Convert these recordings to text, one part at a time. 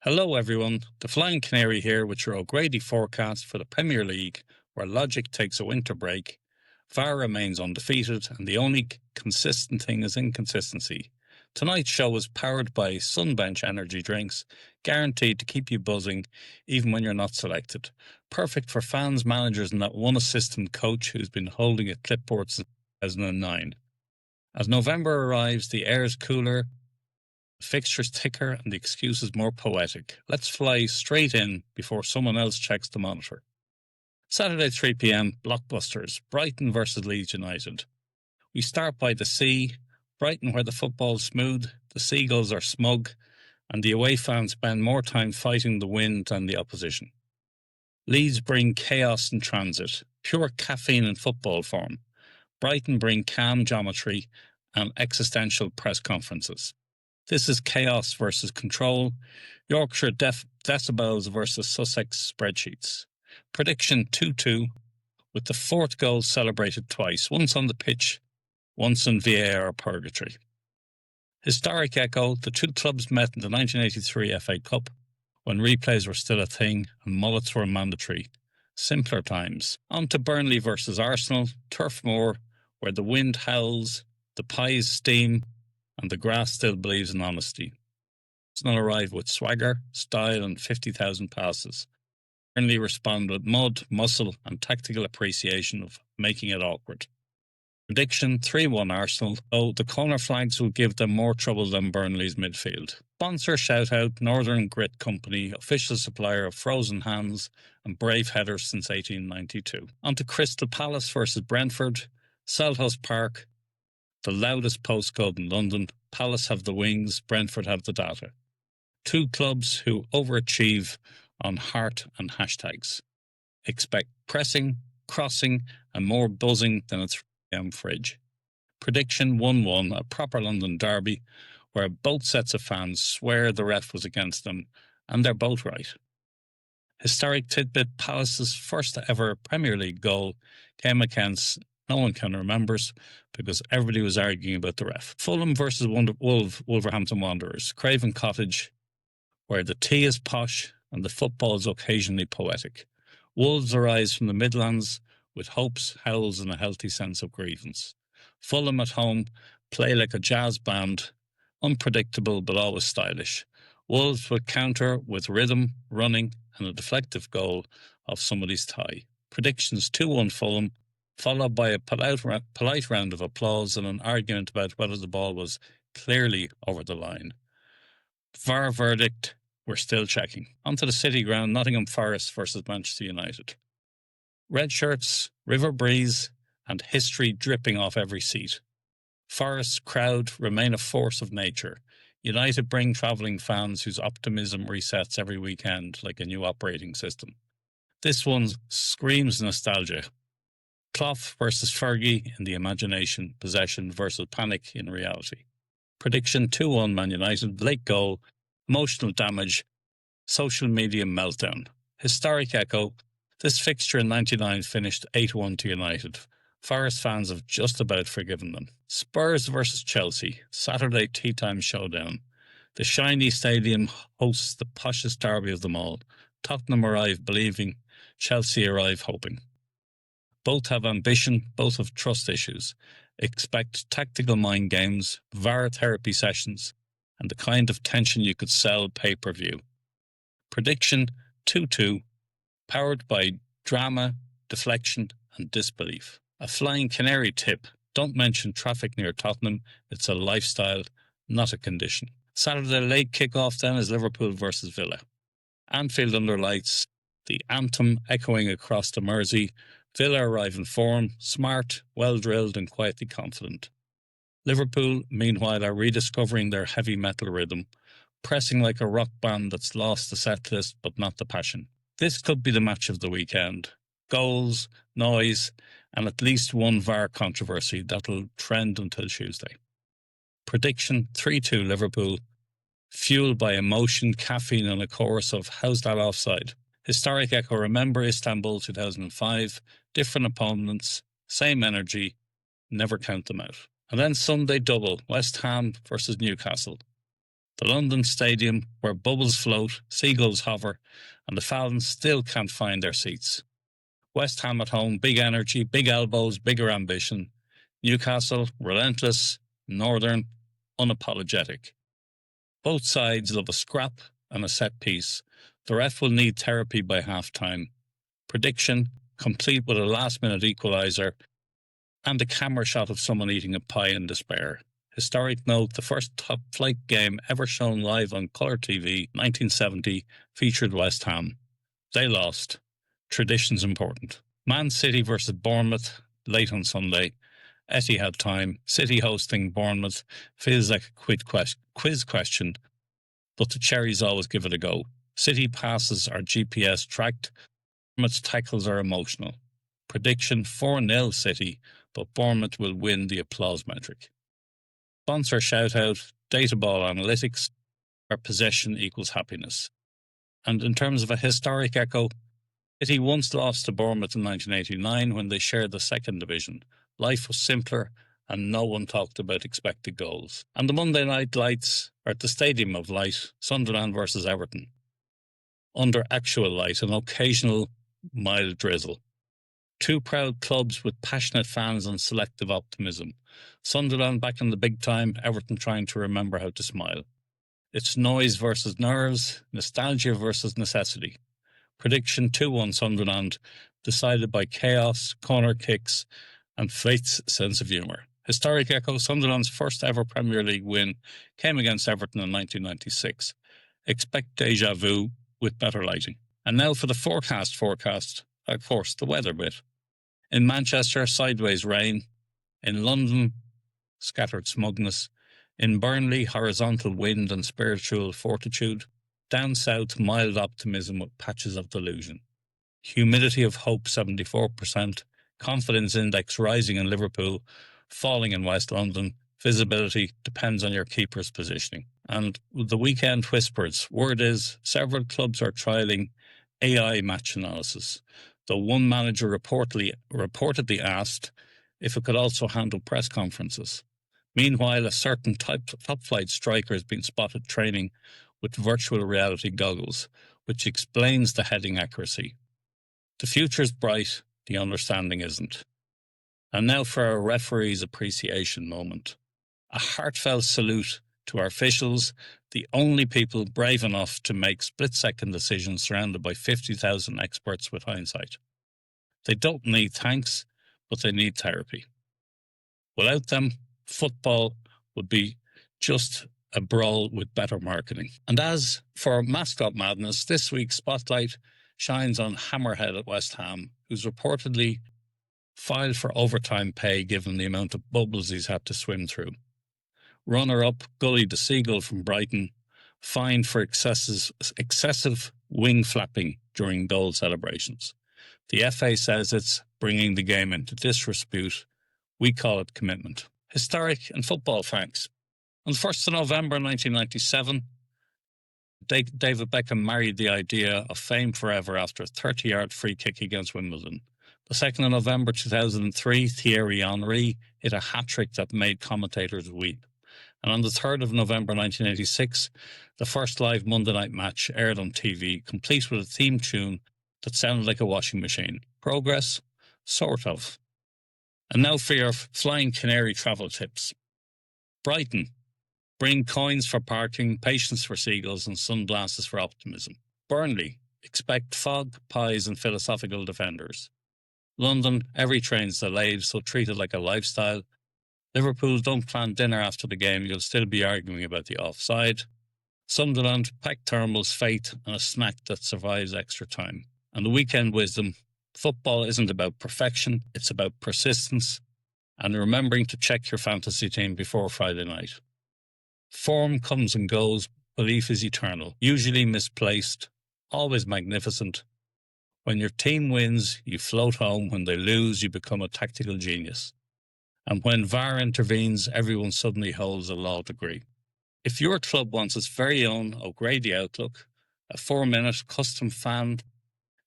Hello everyone, the Flying Canary here with your O'Grady forecast for the Premier League, where logic takes a winter break, VAR remains undefeated, and the only consistent thing is inconsistency. Tonight's show is powered by Sunbench energy drinks, guaranteed to keep you buzzing even when you're not selected. Perfect for fans, managers, and that one assistant coach who's been holding a clipboard since 2009. As November arrives, the air is cooler, the fixtures thicker, and the excuses more poetic. Let's fly straight in before someone else checks the monitor. Saturday 3 p.m, blockbusters, Brighton versus Leeds United. We start by the sea, Brighton where the football's smooth, the seagulls are smug, and the away fans spend more time fighting the wind than the opposition. Leeds bring chaos in transit, pure caffeine in football form. Brighton bring calm geometry and existential press conferences. This is chaos versus control, Yorkshire decibels versus Sussex spreadsheets. Prediction 2-2, with the fourth goal celebrated twice, once on the pitch, once in VAR purgatory. Historic echo, the two clubs met in the 1983 FA Cup, when replays were still a thing and mullets were mandatory. Simpler times. On to Burnley versus Arsenal, Turf Moor, where the wind howls, the pies steam, and the grass still believes in honesty. Arsenal arrive with swagger, style, and 50,000 passes. Burnley respond with mud, muscle, and tactical appreciation of making it awkward. Prediction 3-1 Arsenal, though the corner flags will give them more trouble than Burnley's midfield. Sponsor shout out Northern Grit Company, official supplier of frozen hands and brave headers since 1892. On to Crystal Palace versus Brentford, Selhurst Park, the loudest postcode in London. Palace have the wings, Brentford have the data. Two clubs who overachieve on heart and hashtags. Expect pressing, crossing, and more buzzing than a 3 p.m. fridge. Prediction 1-1, a proper London derby where both sets of fans swear the ref was against them, and they're both right. Historic tidbit, Palace's first ever Premier League goal came against no one can remember because everybody was arguing about the ref. Fulham versus Wolverhampton Wanderers, Craven Cottage, where the tea is posh and the football is occasionally poetic. Wolves arise from the Midlands with hopes, howls, and a healthy sense of grievance. Fulham at home play like a jazz band, unpredictable but always stylish. Wolves will counter with rhythm, running, and a deflective goal of somebody's tie. Predictions 2-1 Fulham, followed by a polite round of applause and an argument about whether the ball was clearly over the line. VAR verdict, we're still checking. Onto the City Ground, Nottingham Forest versus Manchester United. Red shirts, river breeze, and history dripping off every seat. Forest's crowd remain a force of nature. United bring travelling fans whose optimism resets every weekend like a new operating system. This one screams nostalgia. Clough versus Fergie in the imagination, possession versus panic in reality. Prediction 2-1 Man United, late goal, emotional damage, social media meltdown. Historic echo, this fixture in 99 finished 8-1 to United. Forest fans have just about forgiven them. Spurs versus Chelsea, Saturday tea time showdown. The shiny stadium hosts the poshest derby of them all. Tottenham arrive believing, Chelsea arrive hoping. Both have ambition, both have trust issues. Expect tactical mind games, VAR therapy sessions, and the kind of tension you could sell pay-per-view. Prediction 2-2, powered by drama, deflection, and disbelief. A Flying Canary tip, don't mention traffic near Tottenham, it's a lifestyle, not a condition. Saturday late kick-off then is Liverpool versus Villa. Anfield under lights, the anthem echoing across the Mersey. Villa arrive in form, smart, well-drilled and quietly confident. Liverpool, meanwhile, are rediscovering their heavy metal rhythm, pressing like a rock band that's lost the set list but not the passion. This could be the match of the weekend. Goals, noise, and at least one VAR controversy that'll trend until Tuesday. Prediction 3-2 Liverpool, fueled by emotion, caffeine and a chorus of "How's that offside?" Historic echo, remember Istanbul 2005, different opponents, same energy, never count them out. And then Sunday double, West Ham versus Newcastle. The London Stadium, where bubbles float, seagulls hover, and the fans still can't find their seats. West Ham at home, big energy, big elbows, bigger ambition. Newcastle, relentless, northern, unapologetic. Both sides love a scrap and a set piece. The ref will need therapy by half-time. Prediction, complete with a last-minute equaliser and a camera shot of someone eating a pie in despair. Historic note, the first top-flight game ever shown live on Colour TV, 1970, featured West Ham. They lost. Tradition's important. Man City versus Bournemouth, late on Sunday. Etihad time. City hosting Bournemouth feels like a quiz question, but the Cherries always give it a go. City passes are GPS tracked. Bournemouth's tackles are emotional. Prediction 4-0 City, but Bournemouth will win the applause metric. Sponsor shout-out, data ball analytics, where possession equals happiness. And in terms of a historic echo, City once lost to Bournemouth in 1989 when they shared the second division. Life was simpler and no one talked about expected goals. And the Monday night lights are at the Stadium of Light, Sunderland versus Everton. Under actual light, an occasional mild drizzle. Two proud clubs with passionate fans and selective optimism. Sunderland back in the big time, Everton trying to remember how to smile. It's noise versus nerves, nostalgia versus necessity. Prediction 2-1 Sunderland, decided by chaos, corner kicks, and fate's sense of humour. Historic echo, Sunderland's first ever Premier League win came against Everton in 1996. Expect deja vu with better lighting. And now for the forecast, of course, the weather bit. In Manchester, sideways rain. In London, scattered smugness. In Burnley, horizontal wind and spiritual fortitude. Down south, mild optimism with patches of delusion. Humidity of hope, 74%. Confidence index rising in Liverpool, falling in West London. Visibility depends on your keeper's positioning. And the weekend whispers, word is several clubs are trialling AI match analysis, though one manager reportedly asked if it could also handle press conferences. Meanwhile, a certain top-flight striker has been spotted training with virtual reality goggles, which explains the heading accuracy. The future's bright, the understanding isn't. And now for a referee's appreciation moment. A heartfelt salute to our officials, the only people brave enough to make split-second decisions surrounded by 50,000 experts with hindsight. They don't need thanks, but they need therapy. Without them, football would be just a brawl with better marketing. And as for Mascot Madness, this week's spotlight shines on Hammerhead at West Ham, who's reportedly filed for overtime pay given the amount of bubbles he's had to swim through. Runner-up Gully the Seagull from Brighton, fined for excessive wing flapping during goal celebrations. The FA says it's bringing the game into disrepute. We call it commitment. Historic and football facts. On the 1st of November 1997, David Beckham married the idea of fame forever after a 30-yard free kick against Wimbledon. The 2nd of November 2003, Thierry Henry hit a hat-trick that made commentators weep. And on the 3rd of November 1986, the first live Monday night match aired on TV, complete with a theme tune that sounded like a washing machine. Progress? Sort of. And now for your Flying Canary travel tips. Brighton. Bring coins for parking, patience for seagulls, and sunglasses for optimism. Burnley. Expect fog, pies, and philosophical defenders. London. Every train's delayed, so treat it like a lifestyle. Liverpool, don't plan dinner after the game, you'll still be arguing about the offside. Sunderland, pack thermals, faith, and a snack that survives extra time. And the weekend wisdom, football isn't about perfection, it's about persistence, and remembering to check your fantasy team before Friday night. Form comes and goes, belief is eternal, usually misplaced, always magnificent. When your team wins, you float home. When they lose, you become a tactical genius. And when VAR intervenes, everyone suddenly holds a law degree. If your club wants its very own O'Grady Outlook, a 4-minute custom fan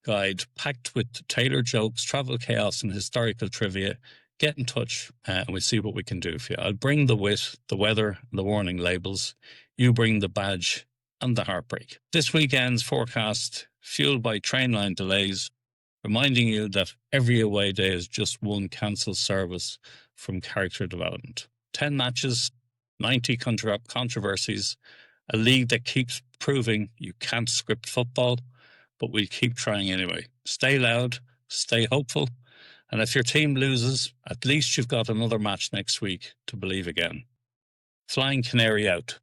guide packed with tailored jokes, travel chaos, and historical trivia, get in touch and we'll see what we can do for you. I'll bring the wit, the weather, and the warning labels. You bring the badge and the heartbreak. This weekend's forecast fueled by train line delays, reminding you that every away day is just one cancelled service from character development. 10 matches, 90 controversies, a league that keeps proving you can't script football, but we'll keep trying anyway. Stay loud, stay hopeful, and if your team loses, at least you've got another match next week to believe again. Flying Canary out.